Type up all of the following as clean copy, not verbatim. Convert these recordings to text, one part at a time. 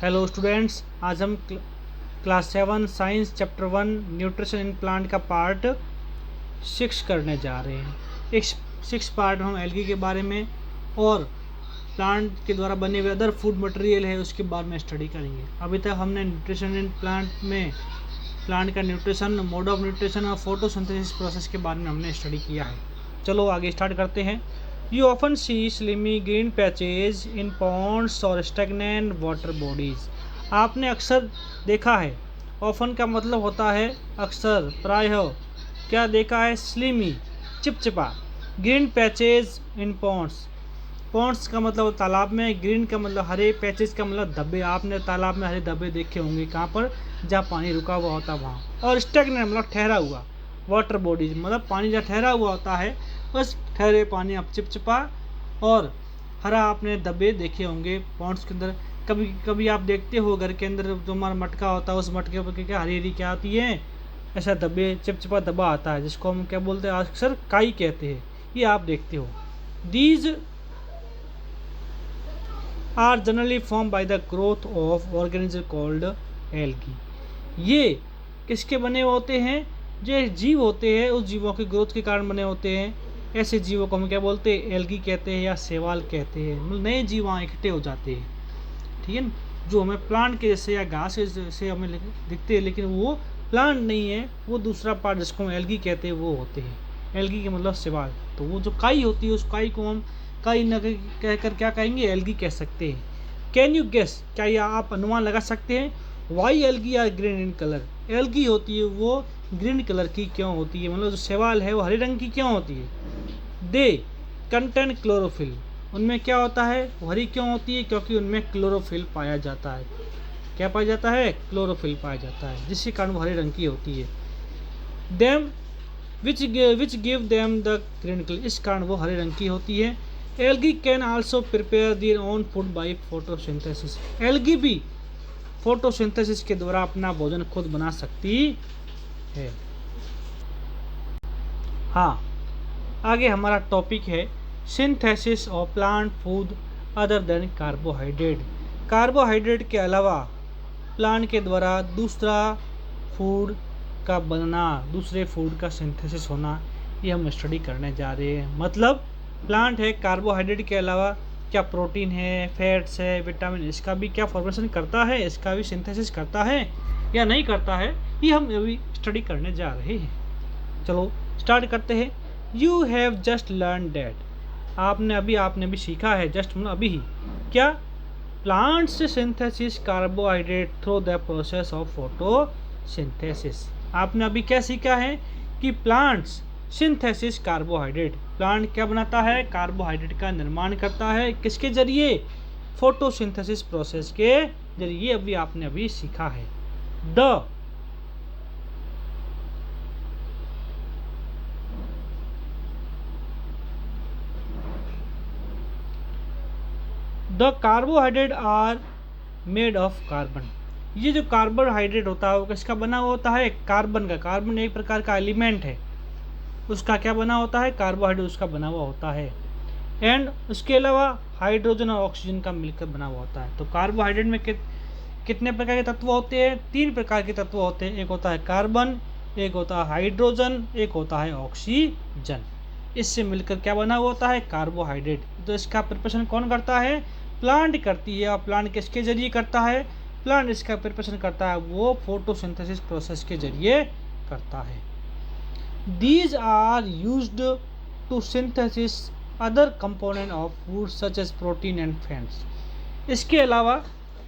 Hello students, आज हम class 7 science chapter 1 nutrition in plant का पार्ट 6 करने जा रहे हैं। इस 6 पार्ट हम एल्गी के बारे में और प्लांट के द्वारा बने हुए अदर फूड मटेरियल है उसके बारे में स्टडी करेंगे। अभी तक हमने न्यूट्रिशन इन प्लांट में प्लांट का न्यूट्रिशन, मोड ऑफ न्यूट्रिशन और फोटोसिंथेसिस प्रोसेस के बारे में हमने स्टडी किया है। चलो आगे स्टार्ट करते हैं। You often see slimy green patches in ponds or stagnant water bodies. आपने अक्सर देखा है, ऑफन का मतलब होता है अक्सर, प्रायः। क्या देखा है? स्लिमी, चिपचिपा। ग्रीन पैचेज इन पॉन्ड्स, पॉन्ड्स का मतलब तालाब में, ग्रीन का मतलब हरे, पैचेज का मतलब धब्बे। आपने तालाब में हरे धब्बे देखे होंगे, कहाँ पर? जहाँ पानी रुका हुआ होता वहाँ। और स्टैग्नेंट मतलब ठहरा हुआ, वाटर बॉडीज मतलब पानी जहाँ ठहरा हुआ होता है, बस ठहरे पानी आप चिपचिपा और हरा आपने धब्बे देखे होंगे पॉन्ड्स के अंदर। कभी कभी आप देखते हो घर के अंदर जो हमारा मटका होता है, उस मटके पर क्या हरी हरी क्या आती है, ऐसा धब्बे, चिपचिपा धब्बा आता है, जिसको हम क्या बोलते हैं? अक्सर काई कहते हैं। ये आप देखते हो। These are generally form by the growth of organism called algae. ये किसके बने होते हैं? जो जीव होते हैं, उस जीवों के ग्रोथ के कारण बने होते हैं। ऐसे जीवों को हम क्या बोलते हैं? एल्गी कहते हैं या शैवाल कहते हैं। मतलब नए जीव वहाँ इकट्ठे हो जाते हैं, ठीक है ना, जो हमें प्लांट के जैसे या घास के जैसे हमें दिखते हैं, लेकिन वो प्लांट नहीं है, वो दूसरा पार्ट जिसको हम एल्गी कहते हैं वो होते हैं। एल्गी के मतलब शैवाल। तो वो जो काई होती है, उस काई को हम काई न कहकर क्या कहेंगे? एल्गी कह सकते हैं। कैन यू गेस, क्या ये आप अनुमान लगा सकते हैं? Why algae are green in colour. Algae होती है वो ग्रीन कलर की क्यों होती है? मतलब जो शैवाल है वो हरे रंग की क्यों होती है? दे कंटेन क्लोरोफिल, उनमें क्या होता है? वो हरी क्यों होती है? क्योंकि उनमें क्लोरोफिल पाया जाता है। क्या पाया जाता है? क्लोरोफिल पाया जाता है, जिसके कारण वो हरे रंग की होती है। Them which give them the green colour, इस कारण वो हरे रंग की होती है। Algae can also prepare their own food by photosynthesis. Algae भी फोटोसिंथेसिस के द्वारा अपना भोजन खुद बना सकती है। हाँ, आगे हमारा टॉपिक है synthesis of plant food other than carbohydrate. Carbohydrate के अलावा प्लांट के द्वारा दूसरा फूड का बनना, दूसरे फूड का सिंथेसिस होना, ये हम स्टडी करने जा रहे हैं। मतलब प्लांट है, कार्बोहाइड्रेट के अलावा क्या प्रोटीन है, फैट्स है, विटामिन, इसका भी क्या फॉर्मेशन करता है, इसका भी सिंथेसिस करता है या नहीं करता है, ये हम अभी स्टडी करने जा रहे हैं। चलो स्टार्ट करते हैं। You have just learn that, आपने भी सीखा है, जस्ट मतलब अभी ही, क्या? Plants synthesis carbohydrate through the process of photosynthesis. आपने अभी क्या सीखा है? कि प्लांट्स सिंथेसिस कार्बोहाइड्रेट, प्लांट क्या बनाता है? कार्बोहाइड्रेट का निर्माण करता है। किसके जरिए? फोटोसिंथेसिस प्रोसेस के जरिए। अभी आपने अभी सीखा है। The carbohydrate are made of carbon. ये जो कार्बोहाइड्रेट होता है वो किसका बना हुआ होता है? कार्बन का। कार्बन एक प्रकार का एलिमेंट है, उसका क्या बना होता है? कार्बोहाइड्रेट उसका बना हुआ होता है। एंड उसके अलावा हाइड्रोजन और ऑक्सीजन का मिलकर बना हुआ होता है। तो कार्बोहाइड्रेट में कितने प्रकार के तत्व होते हैं? 3 प्रकार के तत्व होते हैं। एक होता है कार्बन, एक होता है हाइड्रोजन, एक होता है ऑक्सीजन। इससे मिलकर क्या बना हुआ होता है? कार्बोहाइड्रेट। तो इसका प्रिपरेशन कौन करता है? प्लांट करती है। और प्लांट किसके जरिए करता है? प्लांट इसका प्रिपरेशन करता है वो फोटोसिंथेसिस प्रोसेस के जरिए करता है। These are used to synthesis other component of food such as protein and fats. इसके अलावा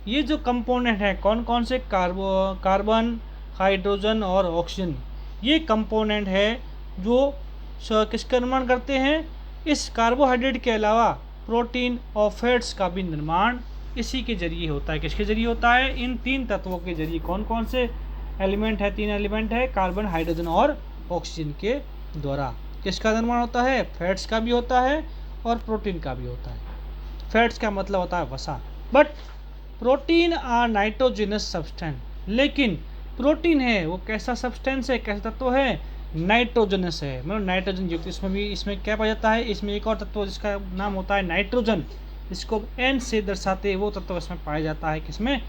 ये जो कंपोनेंट है, कौन कौन से? कार्बन, हाइड्रोजन और ऑक्सीजन। ये कंपोनेंट है जो किसका निर्माण करते हैं? इस कार्बोहाइड्रेट के अलावा प्रोटीन और फैट्स का भी निर्माण इसी के जरिए होता है। किसके जरिए होता है? इन 3 तत्वों के जरिए। कौन कौन से एलिमेंट है? 3 एलिमेंट है, कार्बन, हाइड्रोजन और ऑक्सीजन के द्वारा किसका निर्माण होता है? फैट्स का भी होता है और प्रोटीन का भी होता है। फैट्स का मतलब होता है वसा। But protein are nitrogenous substance, लेकिन प्रोटीन है वो कैसा सब्सटेंस है, कैसा तत्व है? नाइट्रोजनस है, मतलब नाइट्रोजन युक्त। इसमें क्या पाया जाता है? इसमें एक और तत्व जिसका नाम होता है नाइट्रोजन, इसको N से दर्शाते वो तत्व इसमें पाया जाता है। किसमें?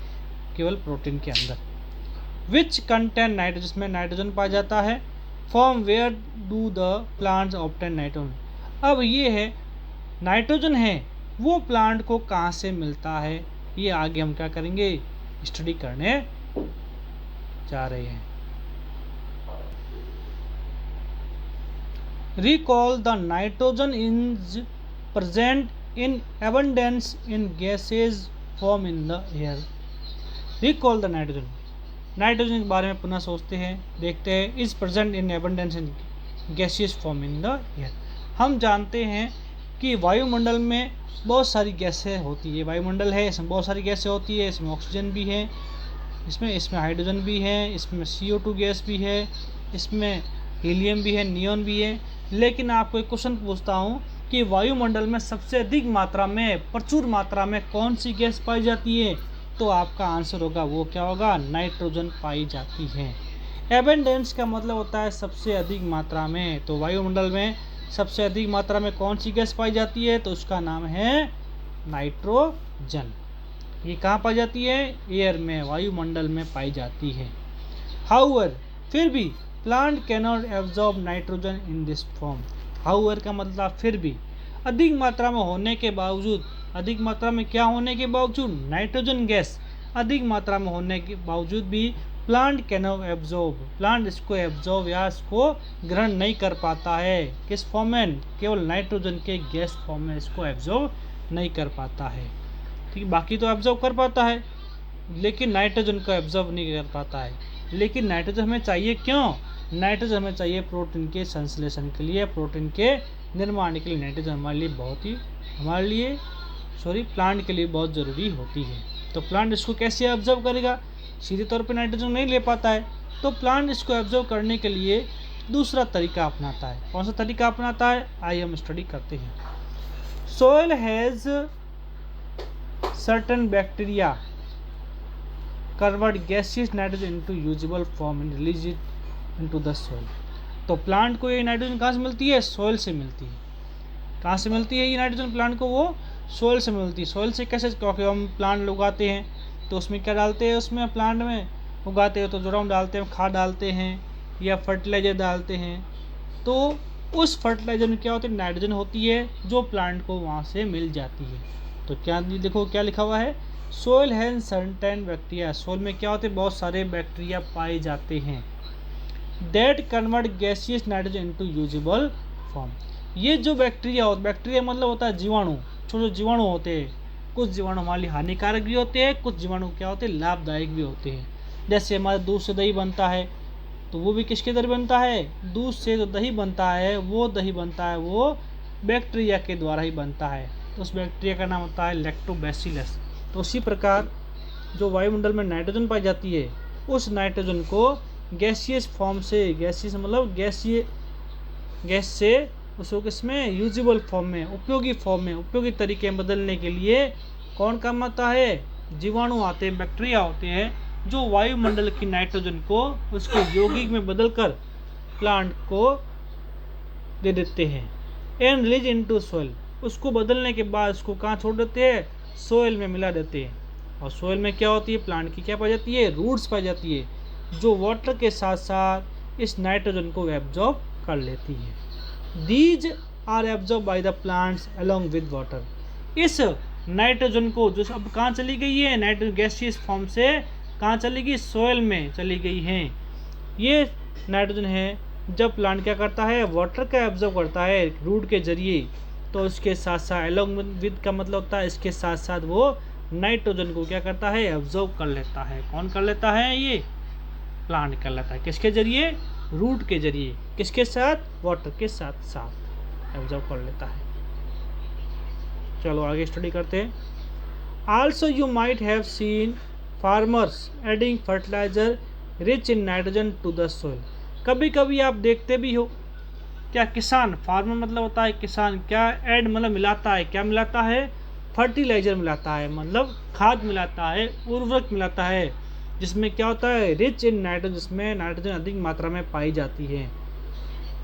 केवल प्रोटीन के अंदर। विच कंटेन नाइट्रोजन, जिसमें नाइट्रोजन पाया जाता है। From where do the plants obtain nitrogen, अब ये है नाइट्रोजन है वो प्लांट को कहाँ से मिलता है, ये आगे हम क्या करेंगे, स्टडी करने जा रहे हैं। Recall the nitrogen is present in abundance in gaseous form in the air. Recall the nitrogen. Nitrogen के बारे में पुनः सोचते हैं, देखते हैं। Is present in abundance in gaseous form in the air. हम जानते हैं कि वायुमंडल में बहुत सारी गैसें होती है। वायुमंडल है, इसमें बहुत सारी गैसें होती है। इसमें ऑक्सीजन भी है, इसमें हाइड्रोजन भी है, इसमें CO2 गैस भी है, इसमें हीलियम भी है, नियॉन भी है। लेकिन आपको एक क्वेश्चन पूछता हूँ कि वायुमंडल में सबसे अधिक मात्रा में, प्रचुर मात्रा में कौन सी गैस पाई जाती है, तो आपका आंसर होगा वो क्या होगा, नाइट्रोजन पाई जाती है। एबंडेंस का मतलब होता है सबसे अधिक मात्रा में। तो वायुमंडल में सबसे अधिक मात्रा में कौन सी गैस पाई जाती है, तो उसका नाम है नाइट्रोजन। ये कहाँ पाई जाती है, एयर में, वायुमंडल में पाई जाती है। हाउएवर, फिर भी plant cannot absorb nitrogen in this form. However का मतलब फिर भी, अधिक मात्रा में होने के बावजूद, अधिक मात्रा में क्या होने के बावजूद, नाइट्रोजन गैस अधिक मात्रा में होने के बावजूद भी प्लांट कैनॉट एब्जॉर्ब, प्लांट इसको एब्जॉर्ब या इसको ग्रहण नहीं कर पाता है। किस फॉर्म में, केवल नाइट्रोजन के गैस फॉर्म में इसको एब्जॉर्ब नहीं कर पाता है। ठीक, बाकी तो एब्जॉर्ब कर पाता है लेकिन नाइट्रोजन को एब्जॉर्ब नहीं कर पाता है। लेकिन नाइट्रोजन हमें चाहिए क्यों, नाइट्रोजन हमें चाहिए प्रोटीन के संश्लेषण के लिए, प्रोटीन के निर्माण के लिए। नाइट्रोजन हमारे लिए प्लांट के लिए बहुत ज़रूरी होती है। तो प्लांट इसको कैसे एब्जॉर्ब करेगा, सीधे तौर पे नाइट्रोजन नहीं ले पाता है। तो प्लांट इसको एब्जॉर्ब करने के लिए दूसरा तरीका अपनाता है। कौन सा तरीका अपनाता है, आइए हम स्टडी करते हैं। Soil has certain bacteria convert gaseous nitrogen into usable form and release it into the soil। तो प्लांट को ये नाइट्रोजन कहाँ से मिलती है, सोयल से मिलती है। कहाँ से मिलती है ये नाइट्रोजन प्लांट को, वो सोयल से मिलती है। सोयल से कैसे, क्योंकि हम प्लांट उगाते हैं तो उसमें क्या डालते हैं, उसमें प्लांट में उगाते हैं तो जो हम डालते हैं, खाद डालते हैं या फर्टिलाइजर डालते हैं। तो उस फर्टिलाइजर में क्या होती है, नाइट्रोजन होती है जो प्लांट को वहाँ से मिल जाती है। तो क्या देखो क्या लिखा हुआ है, soil has certain bacteria. Soil में क्या होते हैं, बहुत सारे बैक्टीरिया पाए जाते हैं। That convert gaseous nitrogen into usable form. ये जो बैक्टीरिया मतलब होता है जीवाणु, छोटे जीवाणु होते हैं। कुछ जीवाणु हमारे लिए हानिकारक भी होते हैं, कुछ जीवाणु क्या होते हैं, लाभदायक भी होते हैं। जैसे हमारे दूध से दही बनता है तो वो भी किसके द्वारा बनता है, दूध से जो दही बनता है, वो दही बनता है वो बैक्टीरिया के द्वारा ही बनता है। तो उस बैक्टीरिया का नाम होता है लैक्टोबैसिलस। तो उसी प्रकार जो वायुमंडल में नाइट्रोजन पाई जाती है, उस नाइट्रोजन को गैसियस फॉर्म से, गैसियस मतलब गैस से उसको किसमें, यूजेबल फॉर्म में, उपयोगी तरीके में बदलने के लिए कौन काम आता है, जीवाणु आते हैं, बैक्टीरिया होते हैं जो वायुमंडल की नाइट्रोजन को उसको यौगिक में बदलकर प्लांट को दे देते हैं। एंड रिलीज इनटू सोइल, उसको बदलने के बाद उसको कहाँ छोड़ देते हैं, सोइल में मिला देते हैं। और सोइल में क्या होती है, प्लांट की क्या पाई जाती है, रूट्स पाई जाती है, जो वाटर के साथ साथ इस नाइट्रोजन को एब्जॉर्ब कर लेती है। These are absorb by the plants along with water. इस नाइट्रोजन को जो अब कहाँ चली गई है, नाइट्रोजन गैसियस फॉर्म से कहाँ चली गई, सोइल में चली गई है। ये नाइट्रोजन है जब प्लांट क्या करता है, वाटर का एब्जॉर्ब करता है रूट के जरिए, तो इसके साथ साथ अलोंग विद का मतलब होता है इसके साथ साथ वो नाइट्रोजन को क्या करता है, एब्जॉर्ब कर लेता है। कौन कर लेता है, ये प्लांट कर लेता है। किसके जरिए, रूट के जरिए। किसके साथ, वाटर के साथ साथ एब्जॉर्ब कर लेता है। चलो आगे स्टडी करते हैं। Also you might have seen farmers adding fertiliser rich in nitrogen to the soil. कभी कभी आप देखते भी हो क्या किसान, फार्मर मतलब होता है किसान, क्या ऐड मतलब मिलाता है, क्या मिलाता है, फर्टिलाइजर मिलाता है, मतलब खाद मिलाता है, उर्वरक मिलाता है, जिसमें क्या होता है, रिच इन नाइट्रोजन, जिसमें नाइट्रोजन अधिक मात्रा में पाई जाती है।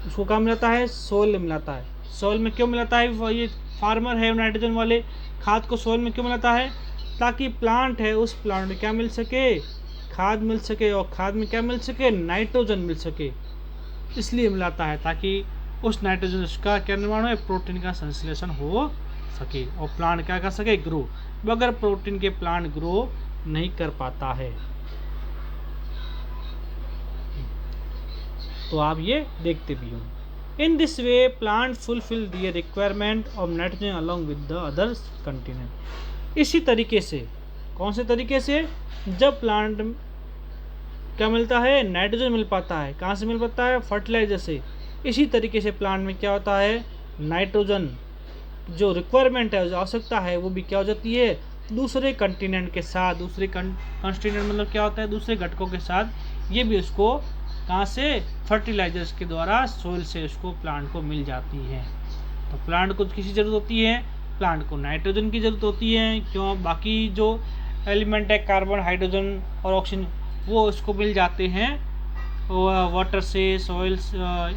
उसको क्या मिलाता है, सोइल में मिलाता है। सोइल में क्यों मिलाता है, ये फार्मर है नाइट्रोजन वाले खाद को सोइल में क्यों मिलाता है, ताकि प्लांट है उस प्लांट में क्या मिल सके, खाद मिल सके, और खाद में क्या मिल सके, नाइट्रोजन मिल सके। इसलिए मिलाता है ताकि उस नाइट्रोजन का क्या निर्माण हो, प्रोटीन का संश्लेषण हो सके और प्लांट क्या कर सके, ग्रो। बगैर प्रोटीन के प्लांट ग्रो नहीं कर पाता है। तो आप ये देखते भी हो। In this way plant fulfil their requirement of nitrogen along with the other container. इसी तरीके से, कौन से तरीके से, जब प्लांट क्या मिलता है, नाइट्रोजन मिल पाता है। कहाँ से मिल पाता है, फर्टिलाइजर से। इसी तरीके से प्लांट में क्या होता है, नाइट्रोजन जो रिक्वायरमेंट है, जो आवश्यकता है, वो भी क्या हो जाती है, दूसरे कंटिनेंट के साथ, दूसरे कंटिनेंट मतलब क्या होता है, दूसरे घटकों के साथ, ये भी उसको कहाँ से, फर्टिलाइजर्स के द्वारा सोइल से उसको प्लांट को मिल जाती है। तो प्लांट को किसी ज़रूरत होती है, प्लांट को नाइट्रोजन की ज़रूरत होती है। क्यों, बाकी जो एलिमेंट है कार्बन, हाइड्रोजन और ऑक्सीजन, वो उसको मिल जाते हैं वाटर से, सॉइल,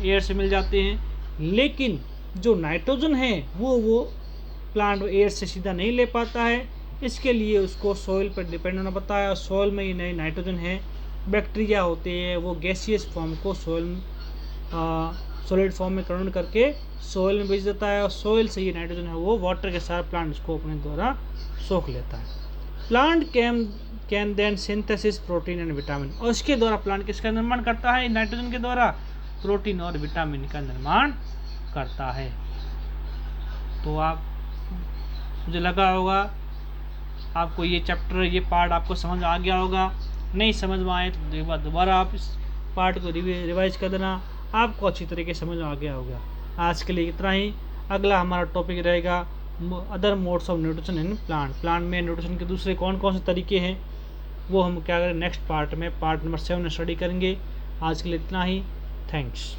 एयर से मिल जाते हैं। लेकिन जो नाइट्रोजन है वो प्लांट एयर से सीधा नहीं ले पाता है। इसके लिए उसको सॉइल पर डिपेंड होना पड़ता है। और सॉइल में ये नए नाइट्रोजन है, बैक्टीरिया होते हैं, वो गैसियस फॉर्म को सॉलिड फॉर्म में कन्वर्ट करके सॉइल में भेज देता है। और सॉइल से ये नाइट्रोजन है वो वाटर के साथ प्लांट इसको अपने द्वारा सोख लेता है। Plant can then synthesis protein and vitamin. और इसके द्वारा प्लांट किसका निर्माण करता है, नाइट्रोजन के द्वारा प्रोटीन और विटामिन का निर्माण करता है। तो आप, मुझे लगा होगा आपको ये चैप्टर, ये पार्ट आपको समझ आ गया होगा। नहीं समझ में आए तो एक बार दोबारा आप इस पार्ट को रिवाइज कर देना, आपको अच्छी तरीके से समझ में आ गया होगा। आज के लिए इतना ही। अगला हमारा टॉपिक रहेगा other modes of nutrition in plant. Plant में न्यूट्रिशन के दूसरे कौन कौन से तरीके हैं, वो हम क्या करें नेक्स्ट पार्ट में, पार्ट नंबर 7 में स्टडी करेंगे। आज के लिए इतना ही। थैंक्स।